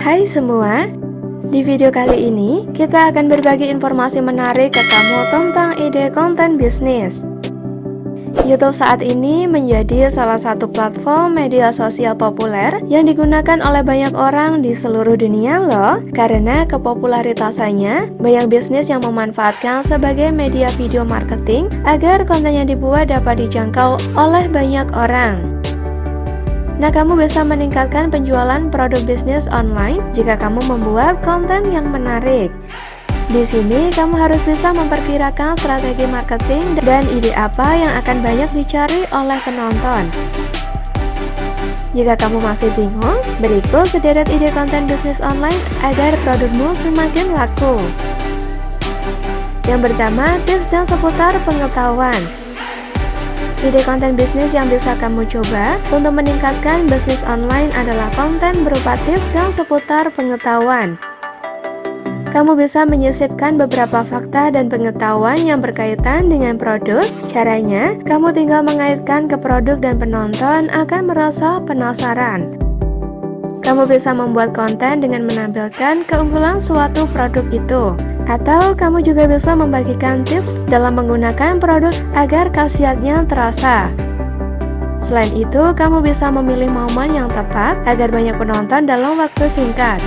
Hai semua, di video kali ini kita akan berbagi informasi menarik ke kamu tentang ide konten bisnis. YouTube saat ini menjadi salah satu platform media sosial populer yang digunakan oleh banyak orang di seluruh dunia loh. Karena kepopularitasannya, banyak bisnis yang memanfaatkan sebagai media video marketing agar konten yang dibuat dapat dijangkau oleh banyak orang. Nah, kamu bisa meningkatkan penjualan produk bisnis online jika kamu membuat konten yang menarik. Di sini, kamu harus bisa memperkirakan strategi marketing dan ide apa yang akan banyak dicari oleh penonton. Jika kamu masih bingung, berikut sederet ide konten bisnis online agar produkmu semakin laku. Yang pertama, tips dan seputar pengetahuan. Ide konten bisnis yang bisa kamu coba untuk meningkatkan bisnis online adalah konten berupa tips dan seputar pengetahuan. Kamu bisa menyisipkan beberapa fakta dan pengetahuan yang berkaitan dengan produk. Caranya, kamu tinggal mengaitkan ke produk dan penonton akan merasa penasaran. Kamu bisa membuat konten dengan menampilkan keunggulan suatu produk itu. Atau kamu juga bisa membagikan tips dalam menggunakan produk agar khasiatnya terasa. Selain itu, kamu bisa memilih momen yang tepat agar banyak penonton dalam waktu singkat.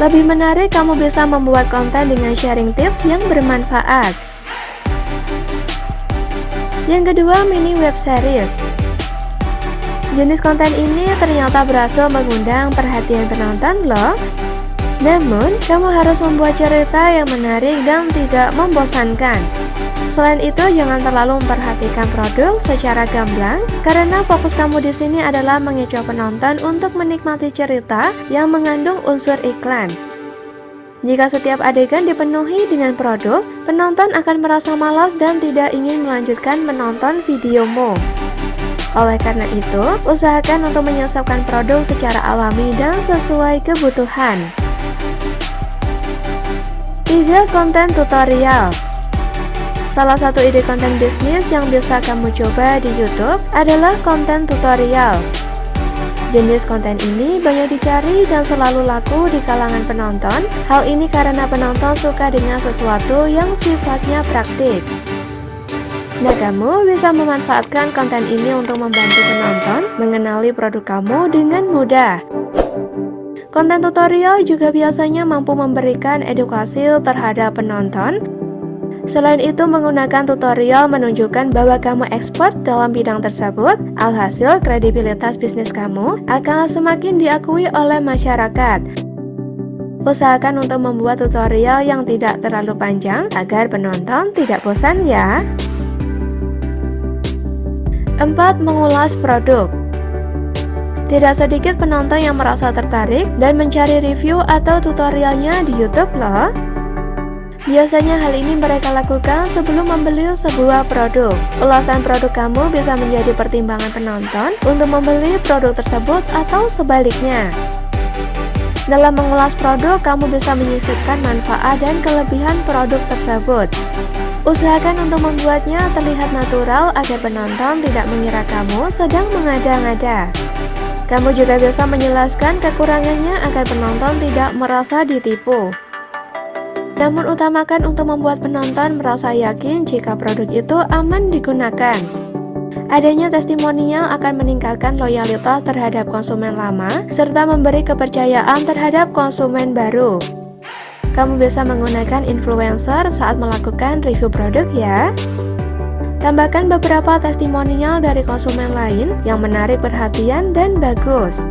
Lebih menarik, kamu bisa membuat konten dengan sharing tips yang bermanfaat. Yang kedua, mini web series. Jenis konten ini ternyata berhasil mengundang perhatian penonton loh. Namun, kamu harus membuat cerita yang menarik dan tidak membosankan. Selain itu, jangan terlalu memperhatikan produk secara gamblang, karena fokus kamu di sini adalah mengecoh penonton untuk menikmati cerita yang mengandung unsur iklan. Jika setiap adegan dipenuhi dengan produk, penonton akan merasa malas dan tidak ingin melanjutkan menonton videomu. Oleh karena itu, usahakan untuk menyelesaikan produk secara alami dan sesuai kebutuhan. 3. Konten tutorial. Salah satu ide konten bisnis yang bisa kamu coba di YouTube adalah konten tutorial. Jenis konten ini banyak dicari dan selalu laku di kalangan penonton. Hal ini karena penonton suka dengan sesuatu yang sifatnya praktik. Nah, kamu bisa memanfaatkan konten ini untuk membantu penonton mengenali produk kamu dengan mudah. Konten tutorial juga biasanya mampu memberikan edukasi terhadap penonton. Selain itu, menggunakan tutorial menunjukkan bahwa kamu expert dalam bidang tersebut. Alhasil, kredibilitas bisnis kamu akan semakin diakui oleh masyarakat. Usahakan untuk membuat tutorial yang tidak terlalu panjang agar penonton tidak bosan ya. 4. Mengulas produk. Tidak sedikit penonton yang merasa tertarik dan mencari review atau tutorialnya di YouTube loh. Biasanya hal ini mereka lakukan sebelum membeli sebuah produk. Ulasan produk kamu bisa menjadi pertimbangan penonton untuk membeli produk tersebut atau sebaliknya. Dalam mengulas produk, kamu bisa menyisipkan manfaat dan kelebihan produk tersebut. Usahakan untuk membuatnya terlihat natural agar penonton tidak mengira kamu sedang mengada-ngada. Kamu juga bisa menjelaskan kekurangannya agar penonton tidak merasa ditipu. Namun utamakan untuk membuat penonton merasa yakin jika produk itu aman digunakan. Adanya testimonial akan meningkatkan loyalitas terhadap konsumen lama, serta memberi kepercayaan terhadap konsumen baru. Kamu bisa menggunakan influencer saat melakukan review produk ya. Tambahkan beberapa testimonial dari konsumen lain yang menarik perhatian dan bagus.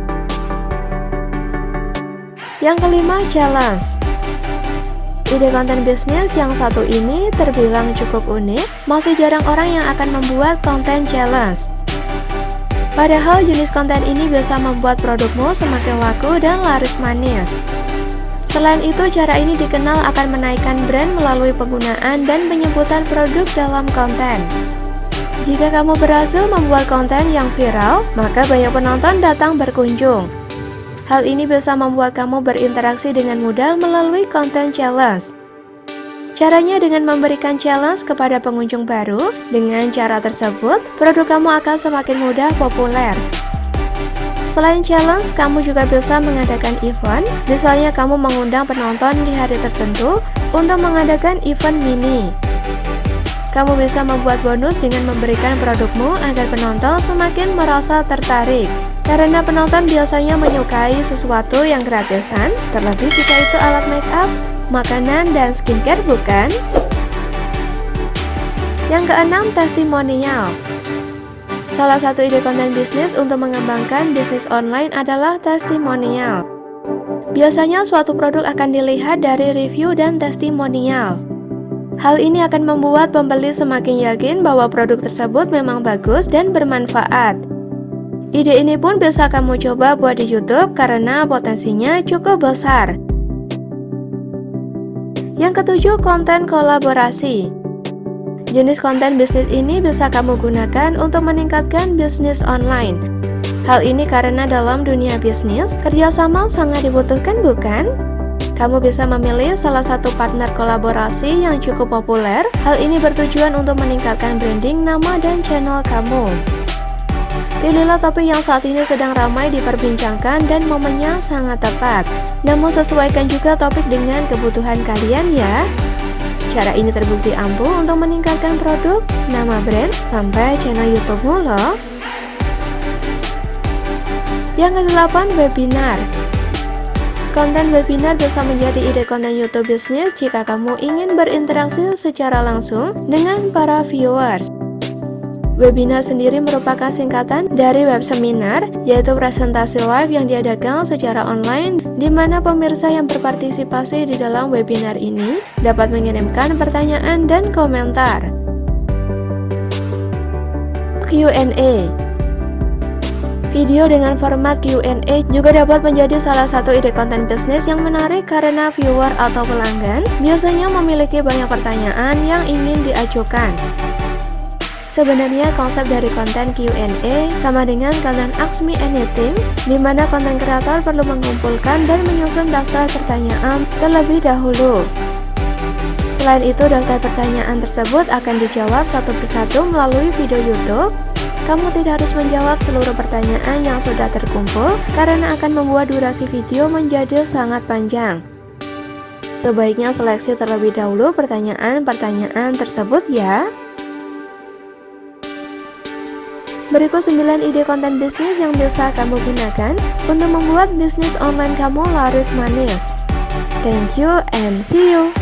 Yang kelima, challenge. Ide konten bisnis yang satu ini terbilang cukup unik. Masih jarang orang yang akan membuat konten challenge. Padahal jenis konten ini bisa membuat produkmu semakin laku dan laris manis. Selain itu, cara ini dikenal akan menaikkan brand melalui penggunaan dan penyebutan produk dalam konten. Jika kamu berhasil membuat konten yang viral, maka banyak penonton datang berkunjung. Hal ini bisa membuat kamu berinteraksi dengan mudah melalui konten challenge. Caranya dengan memberikan challenge kepada pengunjung baru. Dengan cara tersebut, produk kamu akan semakin mudah populer. Selain challenge, kamu juga bisa mengadakan event. Misalnya kamu mengundang penonton di hari tertentu untuk mengadakan event mini. Kamu bisa membuat bonus dengan memberikan produkmu agar penonton semakin merasa tertarik. Karena penonton biasanya menyukai sesuatu yang gratisan, terlebih jika itu alat make up, makanan, dan skincare, bukan? Yang keenam, testimonial. Salah satu ide konten bisnis untuk mengembangkan bisnis online adalah testimonial. Biasanya suatu produk akan dilihat dari review dan testimonial. Hal ini akan membuat pembeli semakin yakin bahwa produk tersebut memang bagus dan bermanfaat. Ide ini pun bisa kamu coba buat di YouTube karena potensinya cukup besar. Yang ketujuh, konten kolaborasi. Jenis konten bisnis ini bisa kamu gunakan untuk meningkatkan bisnis online. Hal ini karena dalam dunia bisnis, kerjasama sangat dibutuhkan, bukan? Kamu bisa memilih salah satu partner kolaborasi yang cukup populer. Hal ini bertujuan untuk meningkatkan branding nama dan channel kamu. Pilihlah topik yang saat ini sedang ramai diperbincangkan dan momennya sangat tepat. Namun sesuaikan juga topik dengan kebutuhan kalian ya. Cara ini terbukti ampuh untuk meningkatkan produk, nama brand, sampai channel YouTube-mu loh. Yang kedelapan, webinar. Konten webinar bisa menjadi ide konten YouTube bisnis jika kamu ingin berinteraksi secara langsung dengan para viewers. Webinar sendiri merupakan singkatan dari web seminar, yaitu presentasi live yang diadakan secara online, di mana pemirsa yang berpartisipasi di dalam webinar ini dapat mengirimkan pertanyaan dan komentar. Q&A. Video dengan format Q&A juga dapat menjadi salah satu ide konten bisnis yang menarik karena viewer atau pelanggan biasanya memiliki banyak pertanyaan yang ingin diajukan. Sebenarnya konsep dari konten Q&A sama dengan konten Ask Me Anything, di mana konten kreator perlu mengumpulkan dan menyusun daftar pertanyaan terlebih dahulu. Selain itu, daftar pertanyaan tersebut akan dijawab satu persatu melalui video YouTube. Kamu tidak harus menjawab seluruh pertanyaan yang sudah terkumpul karena akan membuat durasi video menjadi sangat panjang. Sebaiknya seleksi terlebih dahulu pertanyaan-pertanyaan tersebut ya. Berikut 9 ide konten bisnis yang bisa kamu gunakan untuk membuat bisnis online kamu laris manis. Thank you and see you.